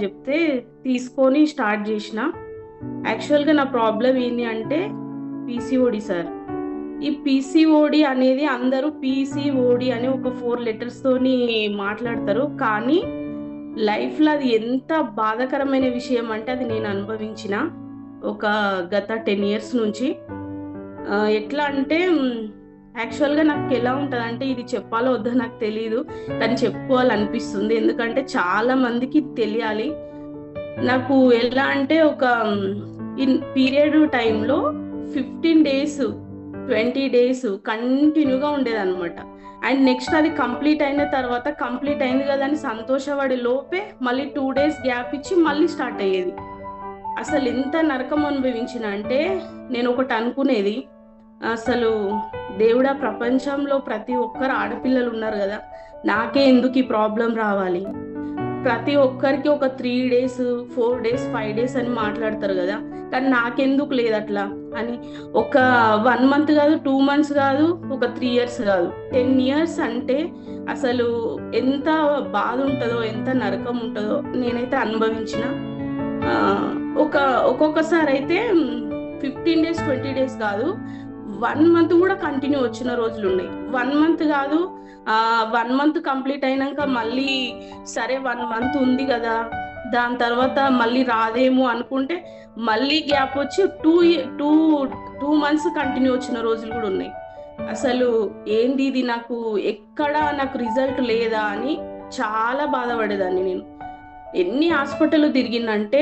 చెప్తే తీసుకొని స్టార్ట్ చేసిన. యాక్చువల్గా నా ప్రాబ్లం ఏంటి అంటే పీసీఓడి సార్. ఈ పీసీఓడి అనేది అందరూ పీసీఓడి అని ఒక 4 లెటర్స్తోని మాట్లాడతారు, కానీ లైఫ్లో అది ఎంత బాధాకరమైన విషయం అంటే అది నేను అనుభవించిన ఒక గత 10 years నుంచి. ఎట్లా అంటే యాక్చువల్గా నాకు ఎలా ఉంటుంది అంటే ఇది చెప్పాలో వద్దో నాకు తెలియదు, కానీ చెప్పుకోవాలనిపిస్తుంది, ఎందుకంటే చాలా మందికి తెలియాలి. నాకు ఎలా అంటే ఒక ఇన్ పీరియడ్ టైంలో 15 days 20 days కంటిన్యూగా ఉండేదన్నమాట. అండ్ నెక్స్ట్ అది కంప్లీట్ అయిన తర్వాత కంప్లీట్ అయింది కదా అని సంతోషపడే లోపే మళ్ళీ 2 days గ్యాప్ ఇచ్చి మళ్ళీ స్టార్ట్ అయ్యేది. అసలు ఎంత నరకం అనుభవించిన అంటే నేను ఒకటి అనుకునేది, అసలు దేవుడా ప్రపంచంలో ప్రతి ఒక్కరు ఆడపిల్లలు ఉన్నారు కదా, నాకే ఎందుకు ఈ ప్రాబ్లం రావాలి? ప్రతి ఒక్కరికి ఒక 3 days 4 days 5 days అని మాట్లాడతారు కదా, కానీ నాకెందుకు లేదు అట్లా అని. ఒక 1 month కాదు, 2 months కాదు, ఒక 3 years కాదు, 10 years అంటే అసలు ఎంత బాధ ఉంటుందో, ఎంత నరకం ఉంటుందో నేనైతే అనుభవించిన. ఒక్కొక్కసారి అయితే 15 days 20 days కాదు, 1 month కూడా కంటిన్యూ వచ్చిన రోజులు ఉన్నాయి. 1 month కాదు, 1 month కంప్లీట్ అయినాక మళ్ళీ సరే 1 month ఉంది కదా, దాని తర్వాత మళ్ళీ రాదేమో అనుకుంటే మళ్ళీ గ్యాప్ వచ్చి 2 months కంటిన్యూ వచ్చిన రోజులు కూడా ఉన్నాయి. అసలు ఏంది ఇది, నాకు రిజల్ట్ లేదా అని చాలా బాధపడేదాన్ని నేను. ఎన్ని హాస్పిటల్ తిరిగిందంటే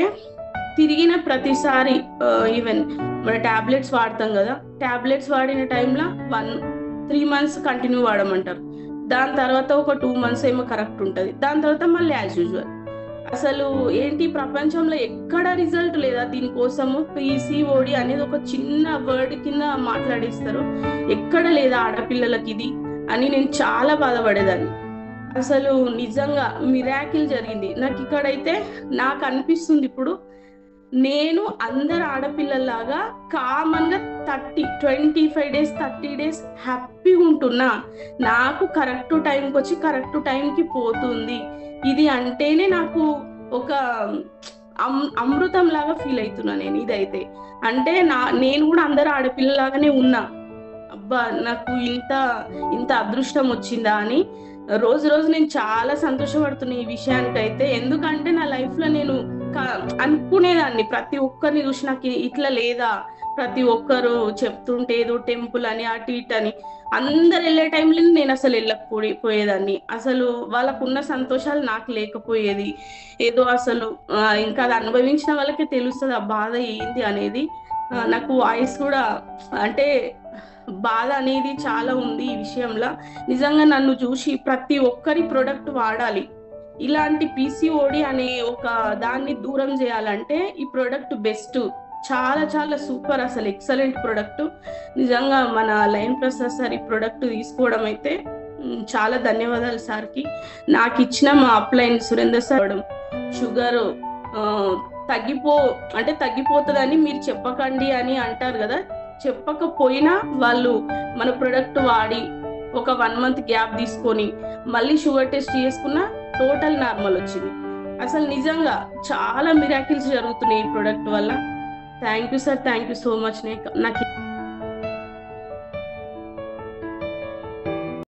తిరిగిన ప్రతిసారి ఈవెన్ మన ట్యాబ్లెట్స్ వాడతాం కదా, ట్యాబ్లెట్స్ వాడిన టైంలో 3 months కంటిన్యూ వాడమంటారు, దాని తర్వాత ఒక 2 months ఏమో కరెక్ట్ ఉంటుంది, దాని తర్వాత మళ్ళీ యాజ్ యూజువల్. అసలు ఏంటి ప్రపంచంలో ఎక్కడ రిజల్ట్ లేదా దీనికోసము? పీసీఓడి అనేది ఒక చిన్న వర్డ్ కింద మాట్లాడేస్తారు, ఎక్కడ లేదా ఆడపిల్లలకి ఇది అని నేను చాలా బాధపడేదాన్ని. అసలు నిజంగా మిరాకిల్ జరిగింది నాకు ఇక్కడైతే. నాకు అనిపిస్తుంది ఇప్పుడు నేను అందరు ఆడపిల్లల్లాగా కామన్గా 25 days 30 days హ్యాపీగా ఉంటున్నా, నాకు కరెక్ట్ టైంకి వచ్చి కరెక్ట్ టైంకి పోతుంది, ఇది అంటేనే నాకు ఒక అమృతం లాగా ఫీల్ అవుతున్నా నేను. ఇదైతే అంటే నేను కూడా అందరు ఆడపిల్లలాగానే ఉన్నా, అబ్బా నాకు ఇంత అదృష్టం వచ్చిందా అని రోజు నేను చాలా సంతోషపడుతున్నా ఈ విషయానికైతే. ఎందుకంటే నా లైఫ్లో నేను అనుకునేదాన్ని, ప్రతి ఒక్కరిని చూసి నాకు ఇట్లా లేదా, ప్రతి ఒక్కరు చెప్తుంటే ఏదో టెంపుల్ అని అటు ఇటు అని అందరు వెళ్ళే టైంలో నేను అసలు వెళ్ళకపోయేదాన్ని. అసలు వాళ్ళకున్న సంతోషాలు నాకు లేకపోయేది. ఏదో అసలు ఇంకా అది అనుభవించిన వాళ్ళకే తెలుస్తుంది ఆ బాధ ఏంది అనేది. నాకు వాయిస్ కూడా అంటే బాధ అనేది చాలా ఉంది ఈ విషయంలో. నిజంగా నన్ను చూసి ప్రతి ఒక్కరి ప్రొడక్ట్ వాడాలి. ఇలాంటి పీసీఓడి అనే ఒక దాన్ని దూరం చేయాలంటే ఈ ప్రొడక్ట్ బెస్ట్, చాలా చాలా సూపర్, అసలు ఎక్సలెంట్ ప్రొడక్ట్. నిజంగా మన లయన్ ప్రసాద్ సార్ ఈ ప్రొడక్ట్ తీసుకోవడం అయితే చాలా ధన్యవాదాలు సార్కి. నాకు ఇచ్చిన మా అప్లైన్ సురేందర్ సార్ షుగర్ తగ్గిపోతుందని మీరు చెప్పకండి అని అంటారు కదా, చెప్పకపోయినా వాళ్ళు మన ప్రొడక్ట్ వాడి ఒక 1 month గ్యాప్ తీసుకొని మళ్ళీ షుగర్ టెస్ట్ చేసుకున్న టోటల్ నార్మల్ వచ్చింది. అసలు నిజంగా చాలా మిరాకిల్స్ జరుగుతున్నాయి ఈ ప్రొడక్ట్ వల్ల. Thank you sir, thank you so much. నాకు